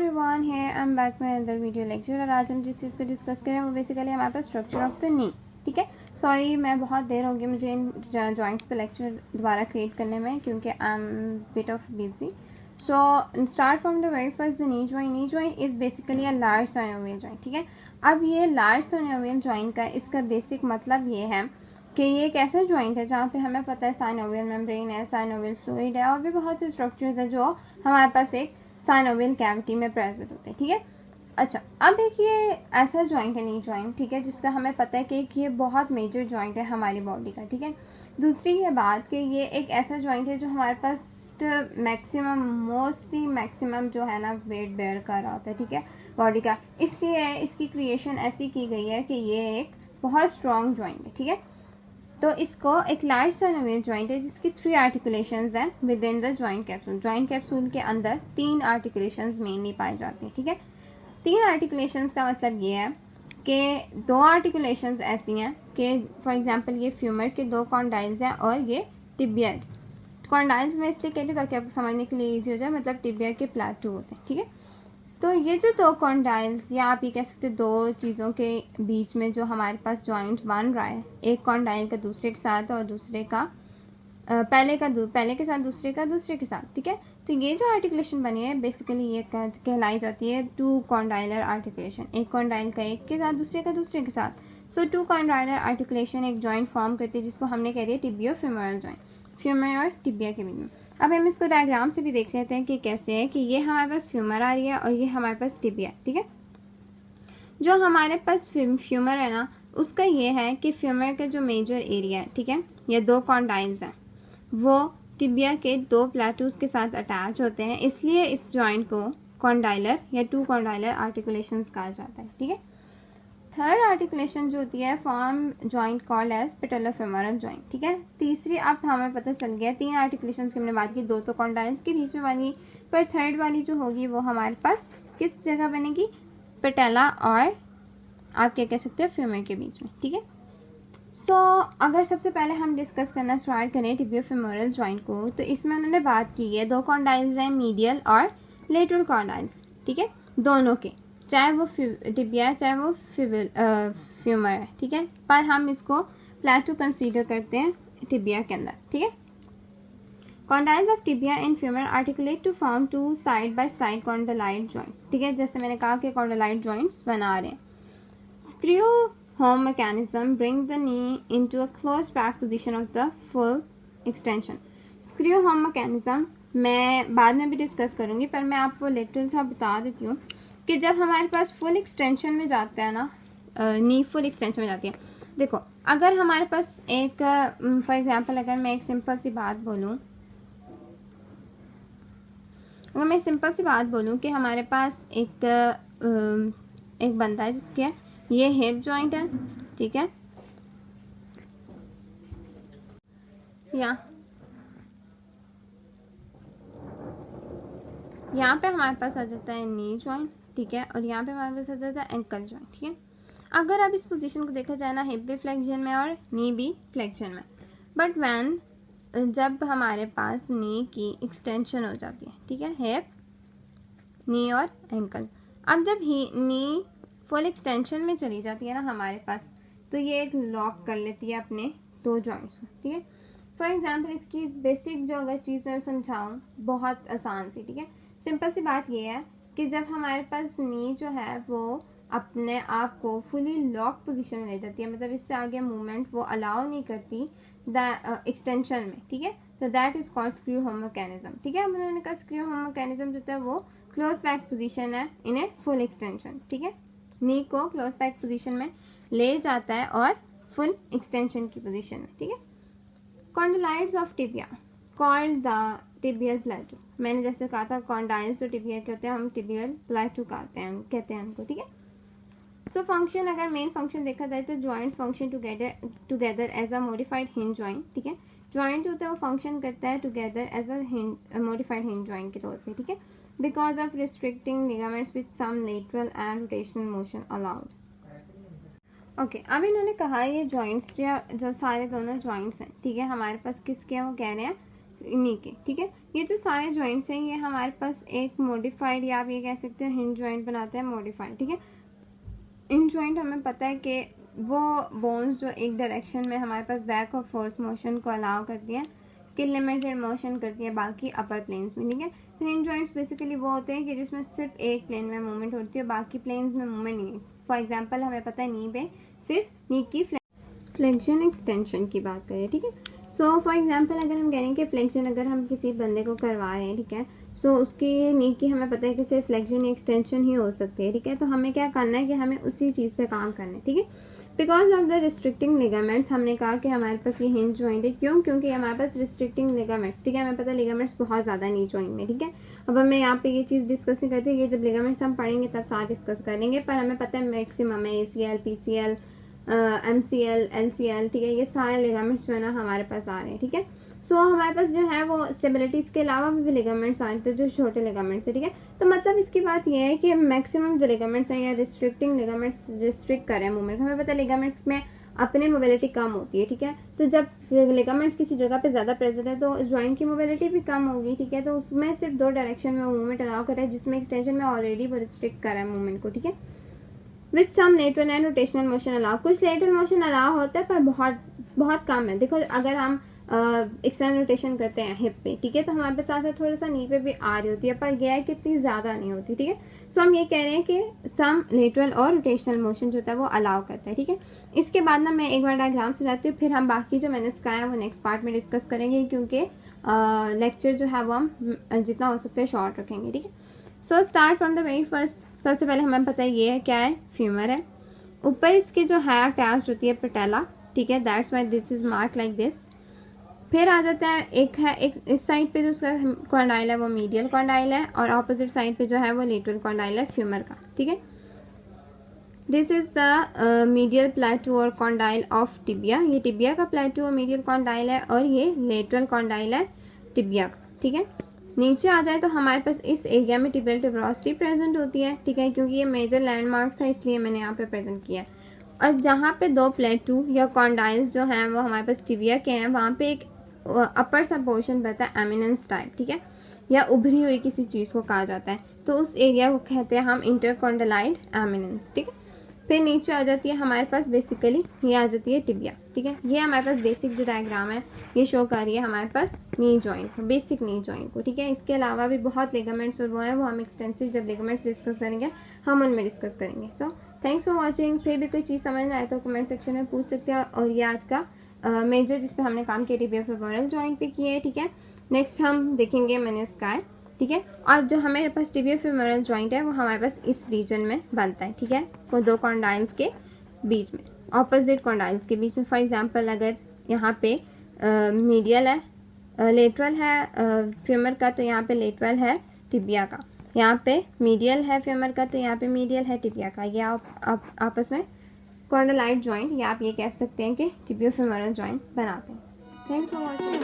Everyone, है I am back में other video lecture. और आज हम जिस चीज़ को डिस्कस करें वो बेसिकली हमारे पास स्ट्रक्चर ऑफ द नी। ठीक है, सॉरी मैं बहुत देर हो गई मुझे इन जॉइंट्स पे लेक्चर दोबारा क्रिएट करने में, क्योंकि I am bit of busy. So start from the very first, the knee joint. Knee joint is basically a large synovial joint. ठीक है, अब ये लार्ज साइनोवियल जॉइंट का इसका बेसिक मतलब ये है कि ये एक ऐसा जॉइंट है जहाँ पे हमें पता है साइनोवियल मेम्ब्रेन है, साइनोवियल फ्लूइड है, और भी बहुत से स्ट्रक्चर्स है जो हमारे पास एक साइनोवियल कैविटी में प्रेजेंट होते हैं। ठीक है, अच्छा अब एक ये ऐसा जॉइंट है नी जॉइंट, ठीक है, जिसका हमें पता है कि ये बहुत मेजर जॉइंट है हमारी बॉडी का। ठीक है, दूसरी ये बात कि ये एक ऐसा जॉइंट है जो हमारे पास मैक्सिमम मोस्टली मैक्सिमम जो है ना वेट बेयर कर रहा होता है। ठीक है, बॉडी का, इसलिए इसकी क्रिएशन ऐसी की गई है कि ये एक बहुत स्ट्रॉन्ग जॉइंट है। ठीक है, तो इसको एक लार्ज साइनोवियल जॉइंट है जिसकी 3 आर्टिकुलेशंस हैं with in the joint capsule. Joint capsule के अंदर 3 आर्टिकुलेशंस मेनली पाए जाते हैं। ठीक है, 3 आर्टिकुलेशंस का मतलब ये है कि 2 आर्टिकुलेशंस ऐसी हैं कि फॉर एग्जांपल ये फ्यूमर के 2 कॉन्डाइल्स हैं और ये टिबिया। कॉन्डाइल्स में इसलिए कहती हूँ ताकि आपको समझने के लिए ईजी हो जाए, मतलब टिबिया के प्लेटो होते हैं। ठीक है, तो ये जो 2 कॉन्डाइल्स, या आप ये कह सकते हैं 2 चीज़ों के बीच में जो हमारे पास जॉइंट बन रहा है, एक कॉन्डाइल का दूसरे के साथ और दूसरे का पहले के साथ दूसरे का दूसरे के साथ। ठीक है, तो ये जो आर्टिकुलेशन बनी है बेसिकली ये कहलाई जाती है 2 कॉन्डाइलर आर्टिकुलेशन। एक कॉन्डाइल का एक के साथ दूसरे का दूसरे के साथ। सो 2 कॉन्डाइलर आर्टिकुलेशन एक जॉइंट फॉर्म करती है जिसको हमने कह दिया टिबियो फ्यूमरल जॉइंट, फ्यूमर और टिबिया के बीच में। अब हम इसको डायग्राम से भी देख लेते हैं कि कैसे है कि ये हमारे पास फ्यूमर आ रही है और ये हमारे पास टिबिया। ठीक है, जो हमारे पास फ्यूमर है ना, उसका ये है कि फ्यूमर का जो मेजर एरिया है, ठीक है, ये 2 कॉन्डाइल्स हैं, वो टिबिया के 2 प्लेटूज के साथ अटैच होते हैं, इसलिए इस जॉइंट को कॉन्डाइलर या 2 कॉन्डाइलर आर्टिकुलेशंस कहा जाता है। ठीक है, थर्ड आर्टिकुलेशन जो होती है form joint called as patellofemoral joint. ठीक है, तीसरी अब हमें पता चल गया 3 आर्टिकुलेशन की हमने बात की, 2 तो कॉन्डाइल्स के बीच में बनी, पर थर्ड वाली जो होगी वो हमारे पास किस जगह बनेगी, पेटेला और आप क्या कह सकते हो फ्यूमर के बीच में। ठीक है, सो अगर सबसे पहले हम डिस्कस करना स्टार्ट करें टिबियोफेमोरल जॉइंट को, तो इसमें उन्होंने बात की है 2 कॉन्डाइल्स हैं, मीडियल और लेटरल कॉन्डाइल्स। ठीक है, दोनों के, चाहे वो टिबिया है चाहे वो फ्यूमर है। ठीक है, पर हम इसको प्लेटो कंसीडर करते हैं टिबिया के अंदर। ठीक है, condyles of tibia and femur articulate to form 2 side by side condyloid joints. ठीक है, जैसे मैंने कहा कि कॉन्डोलाइट जॉइंट्स बना रहे हैं। Screw home mechanism bring the knee into a closed back position of the full extension. Screw home mechanism मैं बाद में भी डिस्कस करूंगी, पर मैं आपको लिटिल सा बता देती हूँ कि जब हमारे पास फुल एक्सटेंशन में जाता है ना, नी फुल एक्सटेंशन में जाती है। देखो, अगर हमारे पास एक फॉर एग्जांपल अगर मैं एक सिंपल सी बात बोलूँ कि हमारे पास एक बंदा है जिसके ये हिप जॉइंट है। ठीक है, यहाँ पे हमारे पास आ जाता है नी जॉइंट। ठीक है, और यहाँ पे हमारे पास आ जाता है एंकल जॉइंट। ठीक है, अगर अब इस पोजीशन को देखा जाए ना, हिप भी फ्लेक्शन में और नी भी फ्लेक्शन में, बट जब हमारे पास नी की एक्सटेंशन हो जाती है, ठीक है, हिप, नी और एंकल, अब जब नी फुल एक्सटेंशन में चली जाती है ना हमारे पास, तो ये एक लॉक कर लेती है अपने 2 जॉइंट्स को। ठीक है, फॉर एग्जांपल इसकी बेसिक जो अगर चीज़ मैं समझाऊँ बहुत आसान सी, ठीक है, सिंपल सी बात ये है कि जब हमारे पास नी जो है वो अपने आप को फुली लॉक पोजीशन में ले जाती है, मतलब इससे आगे मूवमेंट वो अलाउ नहीं करती एक्सटेंशन में। ठीक है, तो that is called screw home mechanism. ठीक है, उन्होंने कहा स्क्रू होम मैकेनिज्म जो है वो क्लोज बैक पोजीशन है इन ए फुल एक्सटेंशन। ठीक है, नी को क्लोज बैक पोजीशन में ले जाता है और फुल एक्सटेंशन की पोजीशन में। ठीक है, condyles of tibia called the tibial plateau. मैंने जैसे कहा था कॉन्डाइल्स जो टिबिया के होते हैं हम टिबियल प्लेटो कहते हैं उनको। ठीक है, सो फंक्शन, अगर मेन फंक्शन देखा जाए तो joints function together as a modified hinge joint. ठीक है, जॉइंट होता है वो फंक्शन करता है together as a modified hinge joint के तौर पे। ठीक है, because of restricting ligaments with some lateral and rotational motion allowed. Okay, अब इन्होंने कहा ये जॉइंट्स जो सारे दोनों जॉइंट्स हैं, ठीक है, हमारे पास किसके हैं वो कह रहे हैं इन्हीं के, ठीक है। ये जो सारे जॉइंट्स हैं ये हमारे पास एक मॉडिफाइड या आप ये कह सकते हैं हिंज जॉइंट बनाते हैं मॉडिफाइड, ठीक है। इन जॉइंट हमें पता है कि वो बोन्स जो एक डायरेक्शन में हमारे पास बैक और फोर्थ मोशन को अलाउ करती हैं कि लिमिटेड मोशन करती है बाकी अपर प्लेन्स में, ठीक है। तो हिंज जॉइंट्स बेसिकली वो होते हैं कि जिसमें सिर्फ एक प्लेन में मूवमेंट होती है, बाकी प्लेन्स में मूवमेंट नहीं है। फॉर एग्जाम्पल हमें पता है नी पे सिर्फ नी की फ्लेक्शन एक्सटेंशन की बात करें, ठीक है। सो फॉर एग्जाम्पल अगर हम कह रहे हैं कि फ्लेक्शन अगर हम किसी बंदे को करवा रहे हैं, ठीक है, सो उसकी नी की हमें पता है कि सिर्फ फ्लेक्शन एक्सटेंशन ही हो सकती है, ठीक है। तो हमें क्या करना है कि हमें उसी चीज़ पे काम करना है, ठीक है। Because of the restricting ligaments हमने कहा कि हमारे पास ये हिंज जॉइंट है, क्यों? क्योंकि हमारे पास रिस्ट्रिक्टिंग लिगामेंट्स, ठीक है, हमें पता है लिगामेंट्स बहुत ज़्यादा नी जॉइंट में, ठीक है। अब हमें यहाँ पे ये चीज़ डिस्कस नहीं करते, ये जब लिगामेंट्स हम पढ़ेंगे तब साथ डिस्कस करेंगे, पर हमें पता है मैक्सिमम है ACL, PCL, MCL, LCL, ठीक है, ये सारे लिगामेंट्स जो है ना हमारे पास आ रहे हैं, ठीक है। सो हमारे पास जो है वो स्टेबिलिटीज के अलावा भी लिगामेंट्स आए थे जो छोटे लिगामेंट्स है, ठीक है। तो मतलब इसकी बात ये है कि मैक्सिमम जो लिगामेंट्स हैं या रिस्ट्रिक्टिंग लिगामेंट्स रिस्ट्रिक्ट करें मूवमेंट, हमें पता है लिगामेंट्स में अपनी मोबिलिटी कम होती है, ठीक है। तो जब लिगामेंट्स किसी जगह पे ज़्यादा प्रेजेंट है तो जॉइंट की मोबिलिटी भी कम होगी, ठीक है। तो उसमें सिर्फ दो डायरेक्शन में मूवमेंट अलाउ करे जिसमें एक्सटेंशन में ऑलरेडी वो रिस्ट्रिक्ट करा है मूवमेंट को, ठीक है। With some lateral and rotational motion allow, कुछ लेटरल मोशन अलाउ होता है पर बहुत कम है। देखो अगर हम एक्सटर्नल रोटेशन करते हैं हिप पे, ठीक है, तो हमारे पास साथ थोड़ा सा नी पे भी आ रही होती है पर गैर कितनी ज़्यादा नहीं होती, ठीक है। सो हम ये कह रहे हैं कि सम लेटरल और रोटेशनल मोशन जो होता है वो अलाउ करता है, ठीक है। इसके बाद ना मैं एक बार डायग्राम समझाती हूँ, फिर हम बाकी जो मैंने सिखाया वो नेक्स्ट पार्ट में डिस्कस करेंगे, क्योंकि लेक्चर जो है वो हम जितना हो सकता है शॉर्ट रखेंगे, ठीक है। So start from the very first. सबसे पहले हमें पता है ये क्या है, फ्यूमर है। ऊपर इसके जो है अटैच होती है पटेला, ठीक है, that's why this is mark like this. फिर आ जाता है एक इस साइड पे जो उसका कॉन्डाइल है वो मीडियल कॉन्डाइल है, और ऑपोजिट साइड पे जो है वो लेटरल कॉन्डाइल है फ्यूमर का, ठीक है। दिस इज द मीडियल प्लेटो और कॉन्डाइल ऑफ टिबिया। ये टिबिया का प्लेटो और मीडियल कॉन्डाइल है और ये लेटरल कॉन्डाइल है टिबिया का, ठीक है। नीचे आ जाए तो हमारे पास इस एरिया में टिबियल ट्यूबरोसिटी प्रेजेंट होती है, ठीक है, क्योंकि ये मेजर लैंडमार्क था इसलिए मैंने यहाँ पे प्रेजेंट किया है। और जहाँ पे दो प्लेटो या कॉन्डाइल्स जो हैं वो हमारे पास टिबिया के हैं, वहाँ पे एक अपर सा पोर्शन बनता है एमिनेंस टाइप, ठीक है, या उभरी हुई किसी चीज़ को कहा जाता है, तो उस एरिया को कहते हैं हम इंटरकॉन्डलाइड एमिनेंस, ठीक है। फिर नीचे आ जाती है हमारे पास बेसिकली ये आ जाती है टिबिया, ठीक है। ये हमारे पास बेसिक जो डायग्राम है ये शो कर रही है हमारे पास नी जॉइंट को, बेसिक नी जॉइंट को, ठीक है। इसके अलावा भी बहुत लिगामेंट्स और वो हैं, वो हम एक्सटेंसिव जब लिगामेंट्स डिस्कस करेंगे हम उनमें डिस्कस करेंगे। So thanks for watching. फिर भी कोई चीज़ समझ ना आए तो कमेंट सेक्शन में पूछ सकते हैं। और ये आज का मेजर जिस पे हमने काम किया टिबिया फेमोरल जॉइंट पे किए, ठीक है। नेक्स्ट हम देखेंगे मेनिस्कस, ठीक है। और जो हमारे पास टिबिया फेमोरल जॉइंट है वो हमारे पास इस रीजन में बनता है, ठीक है, वो दो कॉन्डाइल्स के बीच में, ऑपोजिट कॉन्डाइल्स के बीच में। फॉर एग्जांपल अगर यहाँ पे मीडियल है, लेटरल है फेमर का, तो यहाँ पे लेटरल है टिबिया का, यहाँ पे मीडियल है फेमर का, तो यहाँ पे मीडियल है टिबिया का। ये आप आपस में कॉन्डलाइड जॉइंट या आप ये कह सकते हैं कि टिबियो फेमोरल जॉइंट बनाते हैं। Thanks for watching.